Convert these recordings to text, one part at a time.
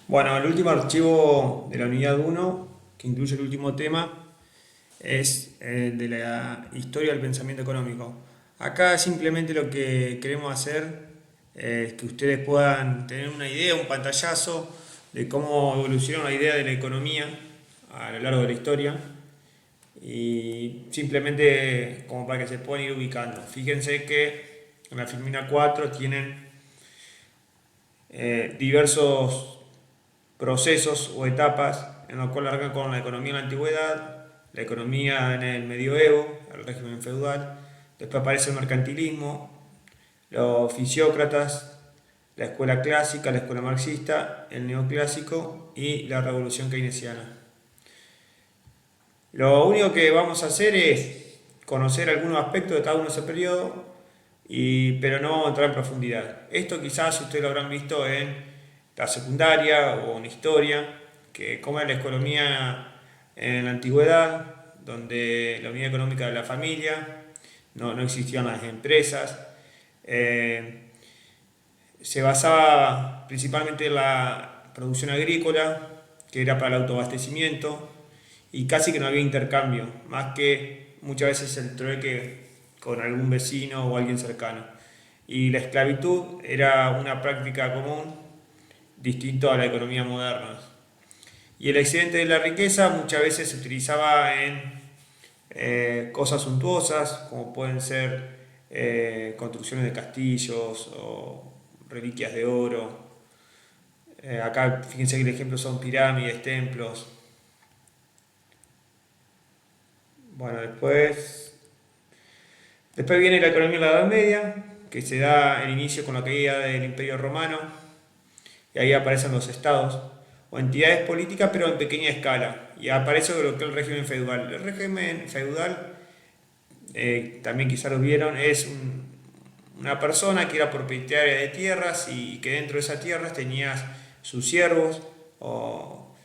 Bueno, el último archivo de la unidad uno, que incluye el último tema, es de la historia del pensamiento económico. Acá simplemente lo que queremos hacer es que ustedes puedan tener una idea, un pantallazo de cómo evolucionó la idea de la economía a lo largo de la historia y simplemente como para que se puedan ir ubicando. Fíjense que en la Filmina 4 tienen diversos procesos o etapas en los cuales arrancan con la economía en la antigüedad, la economía en el medioevo, el régimen feudal, después aparece el mercantilismo, los fisiócratas, la escuela clásica, la escuela marxista, el neoclásico y la revolución keynesiana. Lo único que vamos a hacer es conocer algunos aspectos de cada uno de ese periodo, pero no entrar en profundidad. Esto quizás ustedes lo habrán visto en la secundaria o en historia, que cómo era la economía en la antigüedad, donde la unidad económica de la familia, no existían las empresas, eh, se basaba principalmente en la producción agrícola, que era para el autoabastecimiento, y casi que no había intercambio, más que muchas veces el trueque con algún vecino o alguien cercano. Y la esclavitud era una práctica común, distinto a la economía moderna. Y el excedente de la riqueza muchas veces se utilizaba en cosas suntuosas, como pueden ser construcciones de castillos o reliquias de oro. Acá fíjense que el ejemplo son pirámides, templos. Bueno, después viene la economía de la Edad Media, que se da el inicio con la caída del Imperio Romano, y ahí aparecen los estados o entidades políticas, pero en pequeña escala, y aparece lo que es el régimen feudal. El régimen feudal, también quizá lo vieron, es una persona que era propietaria de tierras y que dentro de esas tierras tenía sus siervos o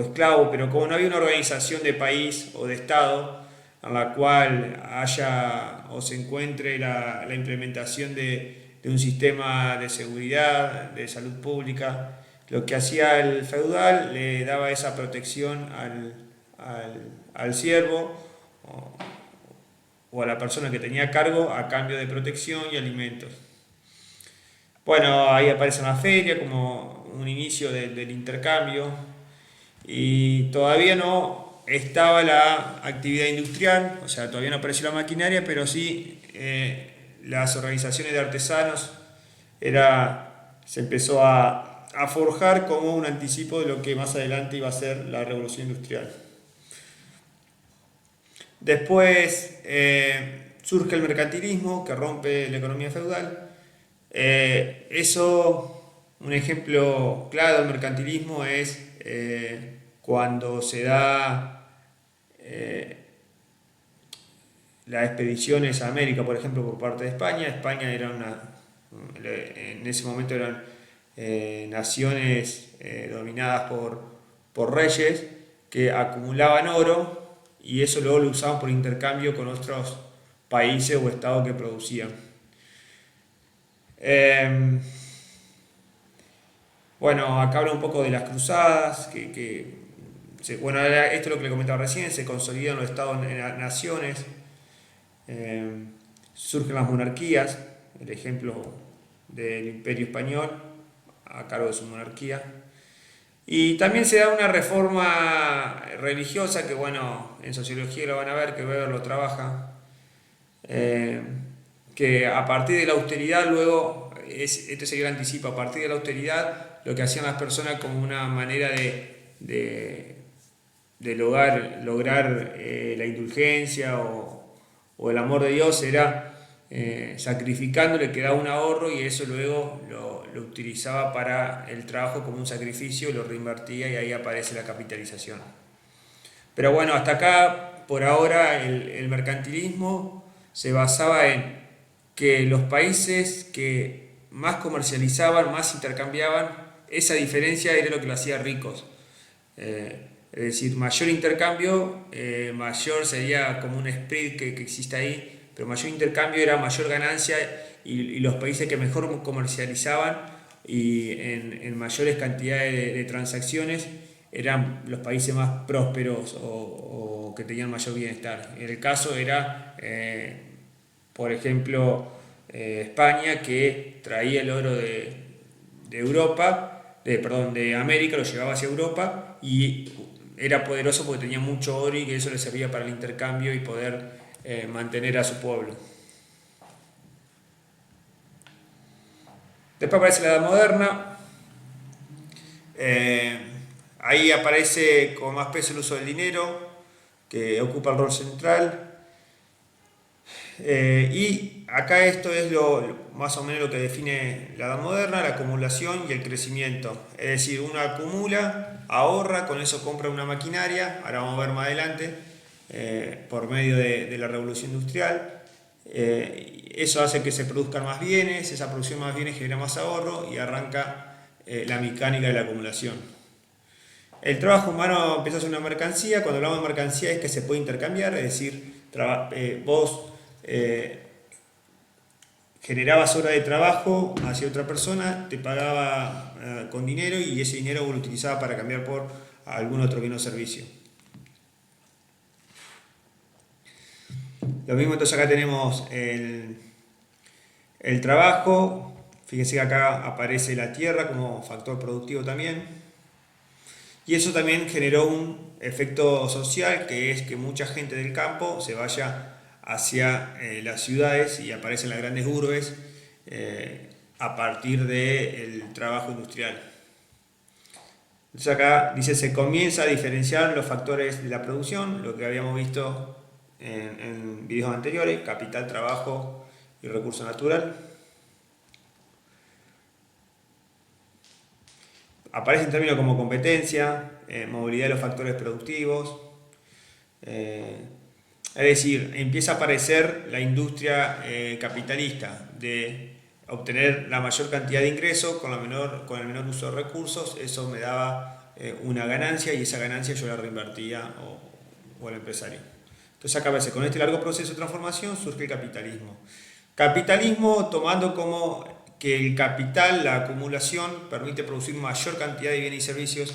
esclavos, pero como no había una organización de país o de estado en la cual haya o se encuentre la implementación de un sistema de seguridad, de salud pública, lo que hacía el feudal le daba esa protección al siervo o a la persona que tenía a cargo a cambio de protección y alimentos. Bueno, ahí aparece la feria como un inicio del intercambio y todavía no estaba la actividad industrial, o sea, todavía no apareció la maquinaria, pero sí las organizaciones de artesanos se empezó a forjar como un anticipo de lo que más adelante iba a ser la revolución industrial. Después surge el mercantilismo que rompe la economía feudal. Un ejemplo claro del mercantilismo es cuando se da las expediciones a América, por ejemplo, por parte de España. España era en ese momento eran naciones dominadas por reyes que acumulaban oro y eso luego lo usaban por intercambio con otros países o estados que producían. Eh, bueno, acá habla un poco de las cruzadas, bueno, esto es lo que le comentaba recién, se consolidan los estados-naciones, eh, surgen las monarquías, el ejemplo del Imperio Español a cargo de su monarquía. Y también se da una reforma religiosa que, bueno, en sociología lo van a ver, que Weber lo trabaja, eh, que a partir de la austeridad luego, este es el gran anticipo, a partir de la austeridad lo que hacían las personas como una manera de lograr la indulgencia o el amor de Dios era sacrificándole que daba un ahorro y eso luego lo utilizaba para el trabajo como un sacrificio, lo reinvertía y ahí aparece la capitalización. Pero bueno, hasta acá por ahora el mercantilismo se basaba en que los países que más comercializaban, más intercambiaban, esa diferencia era lo que lo hacía ricos. Es decir, mayor intercambio, mayor sería como un spread que existe ahí, pero mayor intercambio era mayor ganancia y los países que mejor comercializaban y en mayores cantidades de transacciones eran los países más prósperos o que tenían mayor bienestar. En el caso era, por ejemplo, España, que traía el oro de Europa, perdón, de América, lo llevaba hacia Europa y era poderoso porque tenía mucho oro y que eso le servía para el intercambio y poder mantener a su pueblo. Después aparece la Edad Moderna. Eh, Ahí aparece con más peso el uso del dinero, que ocupa el rol central. Y acá esto es más o menos lo que define la Edad Moderna: la acumulación y el crecimiento. Es decir, uno acumula, ahorra, con eso compra una maquinaria, ahora vamos a ver más adelante, por medio de la revolución industrial. Eso hace que se produzcan más bienes, esa producción de más bienes genera más ahorro y arranca la mecánica de la acumulación. El trabajo humano empieza a ser una mercancía. Cuando hablamos de mercancía es que se puede intercambiar, es decir, vos generabas horas de trabajo hacia otra persona, te pagaba con dinero y ese dinero vos lo utilizabas para cambiar por algún otro bien o servicio. Lo mismo, entonces acá tenemos el trabajo. Fíjense que acá aparece la tierra como factor productivo también. Y eso también generó un efecto social, que es que mucha gente del campo se vaya hacia las ciudades y aparecen las grandes urbes a partir del trabajo industrial. Entonces acá dice: se comienza a diferenciar los factores de la producción, lo que habíamos visto en videos anteriores: capital, trabajo y recurso natural. Aparecen términos como competencia, movilidad de los factores productivos. Es decir, empieza a aparecer la industria capitalista de obtener la mayor cantidad de ingresos con el menor uso de recursos. Eso me daba una ganancia y esa ganancia yo la reinvertía o al empresario. Entonces acá aparece: con este largo proceso de transformación surge el capitalismo. Capitalismo tomando como que el capital, la acumulación, permite producir mayor cantidad de bienes y servicios.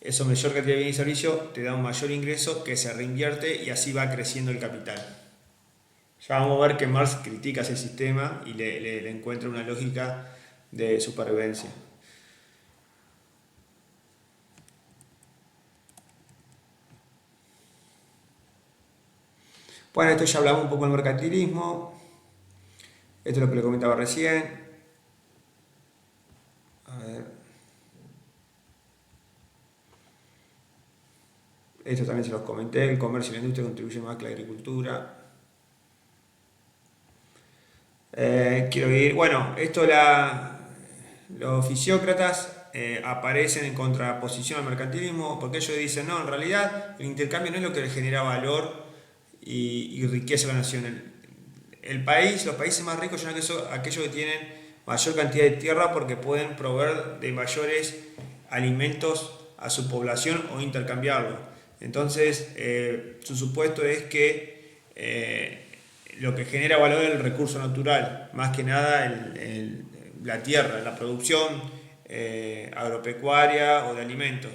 Esa mayor cantidad de bienes y servicios te da un mayor ingreso que se reinvierte y así va creciendo el capital. Ya vamos a ver que Marx critica ese sistema y le encuentra una lógica de supervivencia. Bueno, esto ya hablamos un poco del mercantilismo. Esto es lo que le comentaba recién. A ver. Esto también se los comenté: el comercio y la industria contribuyen más que la agricultura. Quiero ir. Bueno, los fisiócratas aparecen en contraposición al mercantilismo, porque ellos dicen: no, en realidad el intercambio no es lo que le genera valor y riqueza a la nación. Los países más ricos son aquellos que tienen mayor cantidad de tierra porque pueden proveer de mayores alimentos a su población o intercambiarlo. Entonces, su supuesto es que lo que genera valor es el recurso natural, más que nada la tierra, la producción agropecuaria o de alimentos.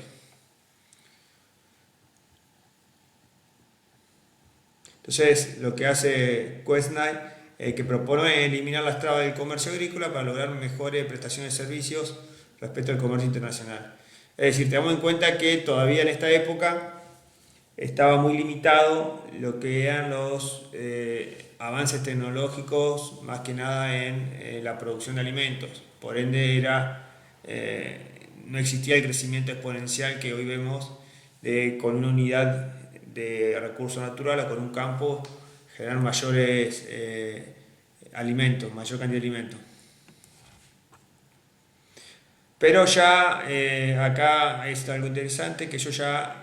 Entonces, lo que hace Quesnay, que propone eliminar las trabas del comercio agrícola para lograr mejores prestaciones de servicios respecto al comercio internacional. Es decir, tenemos en cuenta que todavía en esta época estaba muy limitado lo que eran los avances tecnológicos, más que nada en la producción de alimentos. Por ende, no existía el crecimiento exponencial que hoy vemos con una unidad de recurso natural o con un campo generar mayores alimentos, mayor cantidad de alimentos. Pero ya acá es algo interesante, que ellos ya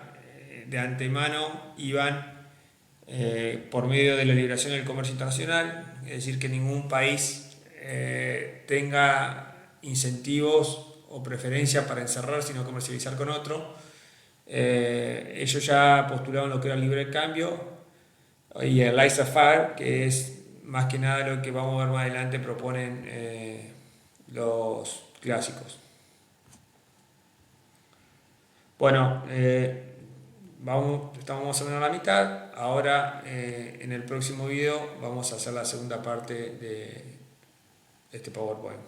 de antemano iban por medio de la liberación del comercio internacional, es decir, que ningún país tenga incentivos o preferencias para encerrarse y no comercializar con otro. Ellos ya postulaban lo que era el libre cambio y el laissez-faire, que es más que nada lo que vamos a ver más adelante proponen los clásicos. Bueno, estamos más o menos a la mitad. Ahora en el próximo video vamos a hacer la segunda parte de este PowerPoint.